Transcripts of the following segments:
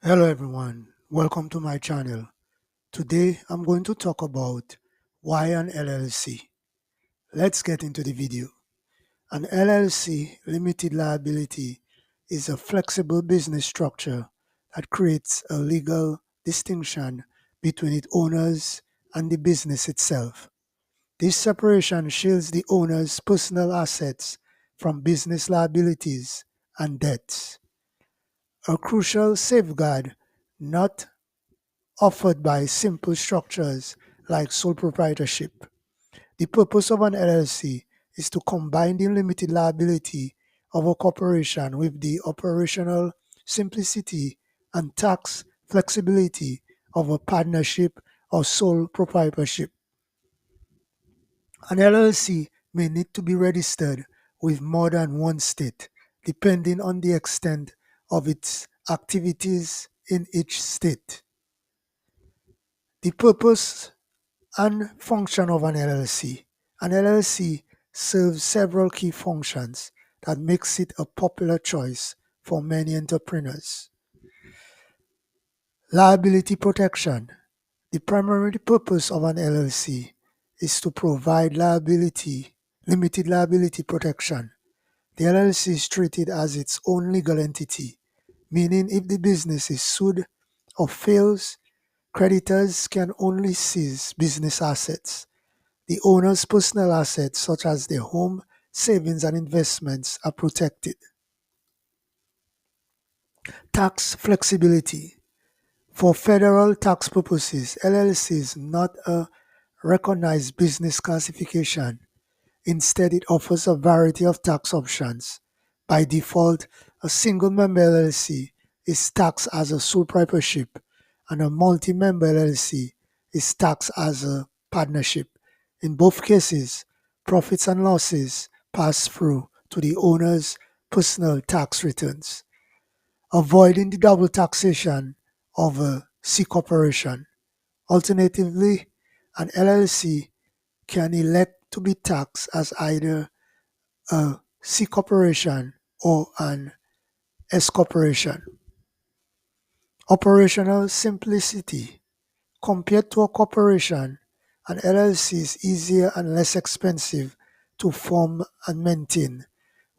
Hello everyone, welcome to my channel. Today I'm going to talk about why an LLC. Let's get into the video. An LLC, limited liability, is a flexible business structure that creates a legal distinction between its owners and the business itself. This separation shields the owner's personal assets from business liabilities and debts. A crucial safeguard not offered by simple structures like sole proprietorship. The purpose of an LLC is to combine the limited liability of a corporation with the operational simplicity and tax flexibility of a partnership or sole proprietorship. An LLC may need to be registered with more than one state, depending on the extent of its activities in each state. The purpose and function of an LLC. An LLC serves several key functions that makes it a popular choice for many entrepreneurs. Liability protection. The primary purpose of an LLC is to provide limited liability protection. The LLC is treated as its own legal entity, meaning if the business is sued or fails, creditors can only seize business assets. The owner's personal assets, such as their home, savings, and investments, are protected. Tax flexibility. For federal tax purposes, LLC is not a recognized business classification. Instead, it offers a variety of tax options. By default, a single member LLC is taxed as a sole proprietorship, and a multi member LLC is taxed as a partnership. In both cases, profits and losses pass through to the owner's personal tax returns, avoiding the double taxation of a C corporation. Alternatively, an LLC can elect to be taxed as either a C corporation or an S corporation. Operational simplicity. Compared to a corporation, an LLC is easier and less expensive to form and maintain,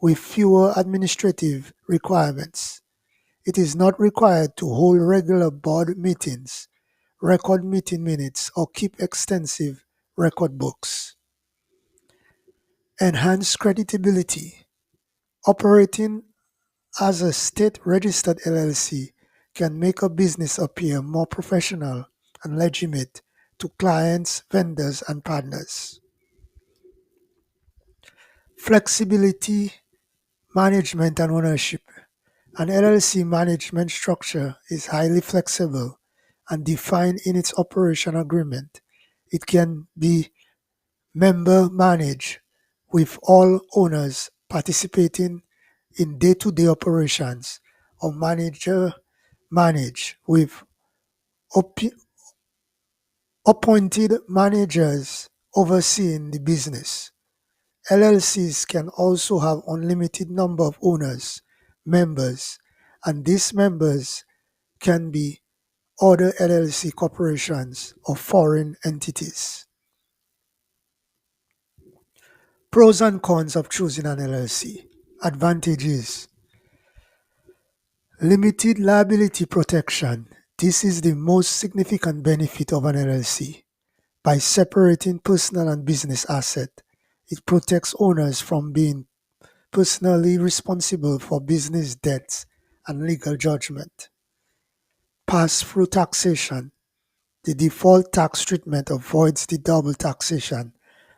with fewer administrative requirements. It is not required to hold regular board meetings, record meeting minutes, or keep extensive record books. Enhanced creditability. Operating as a state registered LLC can make a business appear more professional and legitimate to clients, vendors, and partners. Flexibility, management, and ownership. An LLC management structure is highly flexible and defined in its operation agreement. It can be member managed, with all owners participating in day-to-day operations, or manager managed, with op- appointed managers overseeing the business. LLCs can also have unlimited number of owners, members, and these members can be other LLC corporations or foreign entities. Pros and cons of choosing an LLC. Advantages. Limited liability protection. This is the most significant benefit of an LLC. By separating personal and business asset, it protects owners from being personally responsible for business debts and legal judgment. Pass-through taxation. The default tax treatment avoids the double taxation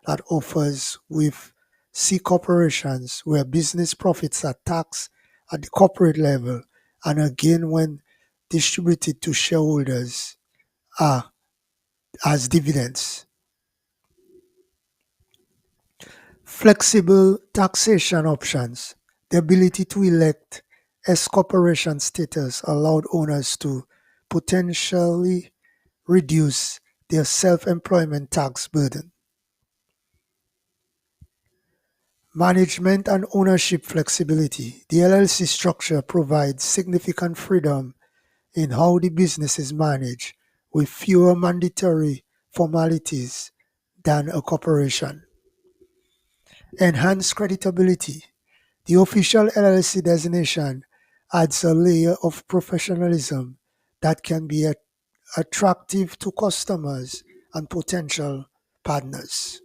that offers with C corporations, where business profits are taxed at the corporate level and again when distributed to shareholders are as dividends. Flexible taxation options. The ability to elect S corporation status allowed owners to potentially reduce their self-employment tax burden. Management and ownership flexibility. The LLC structure provides significant freedom in how the business is managed with fewer mandatory formalities than a corporation. Enhanced creditability. The official LLC designation adds a layer of professionalism that can be attractive to customers and potential partners.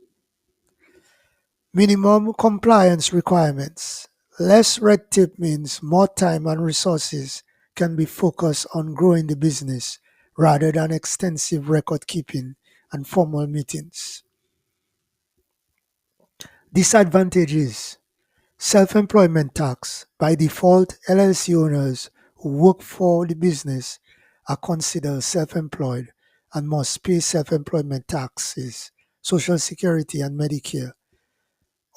Minimum compliance requirements. Less red tape means more time and resources can be focused on growing the business rather than extensive record keeping and formal meetings. Disadvantages. Self-employment tax. By default, LLC owners who work for the business are considered self-employed and must pay self-employment taxes, Social Security, and Medicare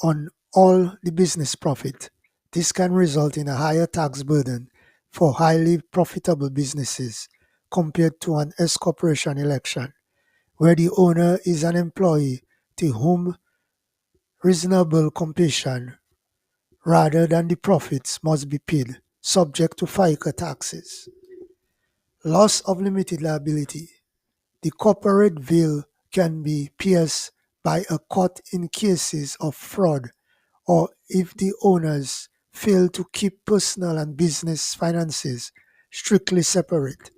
on all the business profit. This can result in a higher tax burden for highly profitable businesses compared to an S corporation election, where the owner is an employee to whom reasonable compensation rather than the profits must be paid, subject to FICA taxes. Loss of limited liability. The corporate veil can be pierced by a court in cases of fraud or if the owners fail to keep personal and business finances strictly separate.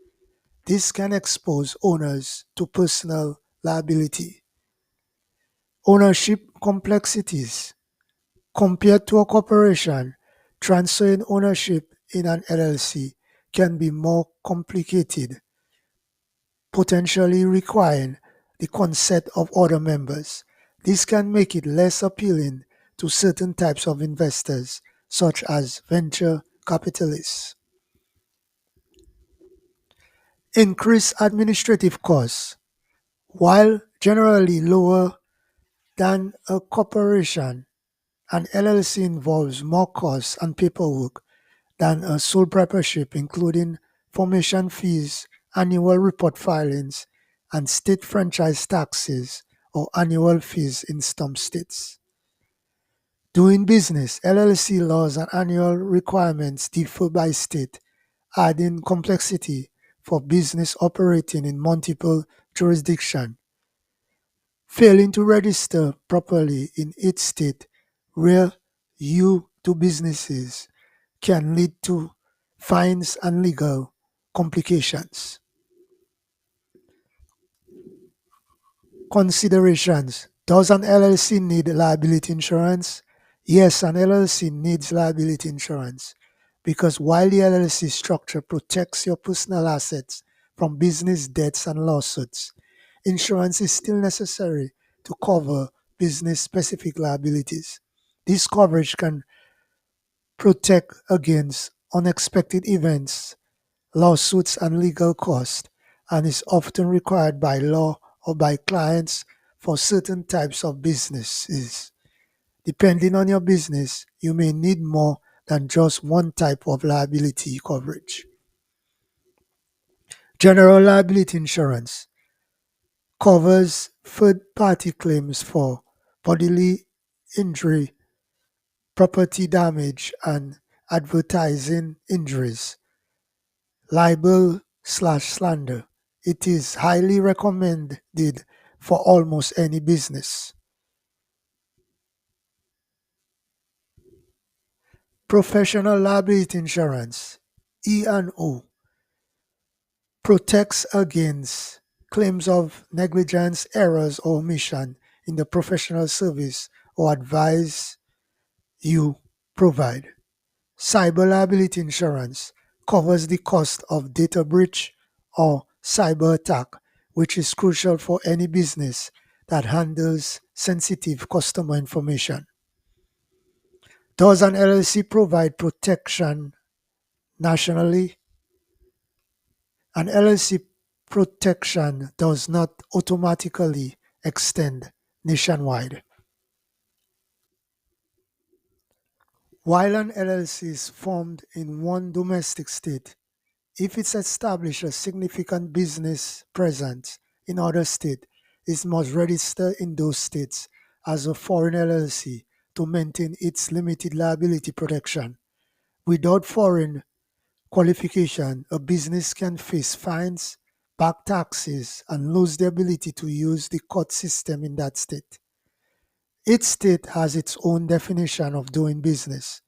This can expose owners to personal liability. Ownership complexities. Compared to a corporation, transferring ownership in an LLC can be more complicated, potentially requiring the consent of other members. This can make it less appealing to certain types of investors, such as venture capitalists. Increased administrative costs. While generally lower than a corporation, an LLC involves more costs and paperwork than a sole proprietorship, including formation fees, annual report filings, and state franchise taxes or annual fees in some states. Doing business, LLC laws and annual requirements differ by state, adding complexity for business operating in multiple jurisdictions. Failing to register properly in each state where you do businesses can lead to fines and legal complications. Considerations. Does an LLC need liability insurance? Yes, an LLC needs liability insurance because while the LLC structure protects your personal assets from business debts and lawsuits, insurance is still necessary to cover business specific liabilities. This coverage can protect against unexpected events, lawsuits, and legal costs, and is often required by law or by clients for certain types of businesses. Depending on your business, you may need more than just one type of liability coverage. General liability insurance covers third-party claims for bodily injury, property damage, and advertising injuries, libel/slander. It is highly recommended for almost any business. Professional liability insurance (E&O) protects against claims of negligence, errors, or omission in the professional service or advice you provide. Cyber liability insurance covers the cost of data breach or cyber attack, which is crucial for any business that handles sensitive customer information. Does an LLC provide protection nationally? An LLC protection does not automatically extend nationwide. While an LLC is formed in one domestic state, if it's established a significant business presence in other states, it must register in those states as a foreign LLC to maintain its limited liability protection. Without foreign qualification, a business can face fines, back taxes, and lose the ability to use the court system in that state. Each state has its own definition of doing business,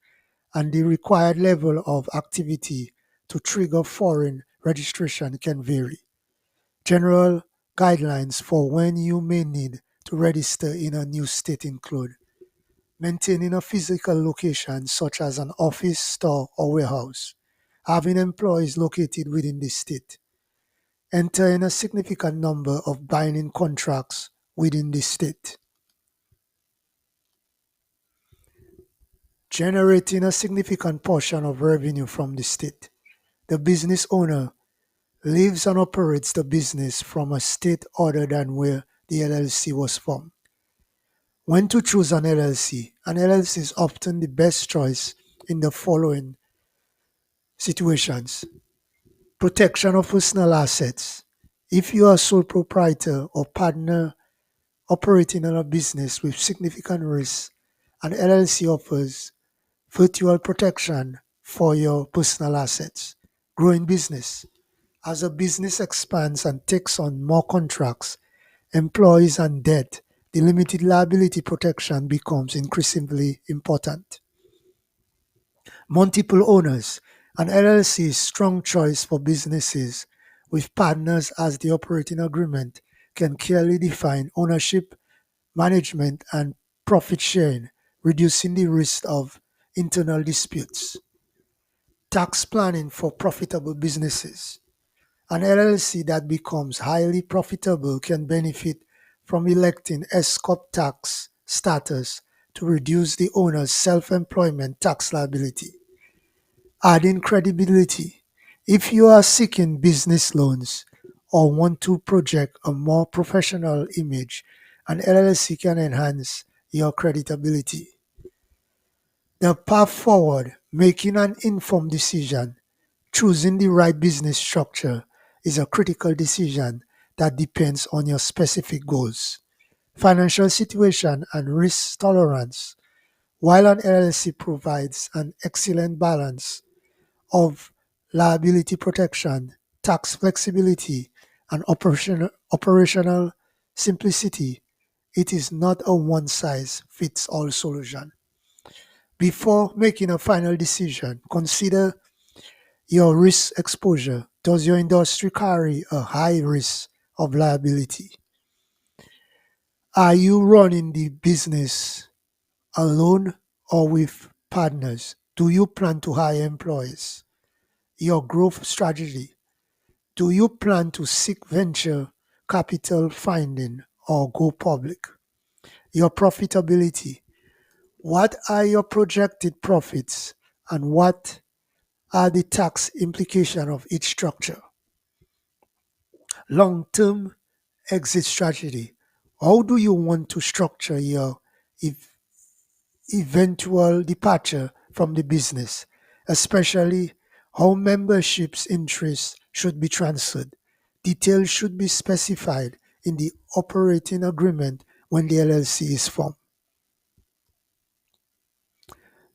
and the required level of activity to trigger foreign registration can vary. General guidelines for when you may need to register in a new state include maintaining a physical location such as an office, store, or warehouse, having employees located within the state, entering a significant number of binding contracts within the state, generating a significant portion of revenue from the state. The business owner lives and operates the business from a state other than where the LLC was formed. When to choose an LLC? An LLC is often the best choice in the following situations. Protection of personal assets. If you are a sole proprietor or partner operating in a business with significant risk, an LLC offers virtual protection for your personal assets. Growing business. As a business expands and takes on more contracts, employees, and debt, the limited liability protection becomes increasingly important. Multiple owners. An LLC is a strong choice for businesses with partners as the operating agreement can clearly define ownership, management, and profit sharing, reducing the risk of internal disputes. Tax planning for profitable businesses. An LLC that becomes highly profitable can benefit from electing S corp tax status to reduce the owner's self-employment tax liability. Adding credibility. If you are seeking business loans or want to project a more professional image, an LLC can enhance your creditability. The path forward, making an informed decision. Choosing the right business structure is a critical decision that depends on your specific goals, financial situation, and risk tolerance. While an LLC provides an excellent balance of liability protection, tax flexibility, and operational simplicity, it is not a one size fits all solution. Before making a final decision, consider your risk exposure. Does your industry carry a high risk of liability? Are you running the business alone or with partners? Do you plan to hire employees? Your growth strategy. Do you plan to seek venture capital funding or go public? Your profitability. What are your projected profits and what are the tax implications of each structure? Long-term exit strategy. How do you want to structure your ev- eventual departure from the business, especially how membership's interests should be transferred? Details should be specified in the operating agreement when the LLC is formed.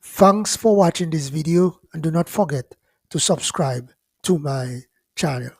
Thanks for watching this video and do not forget to subscribe to my channel.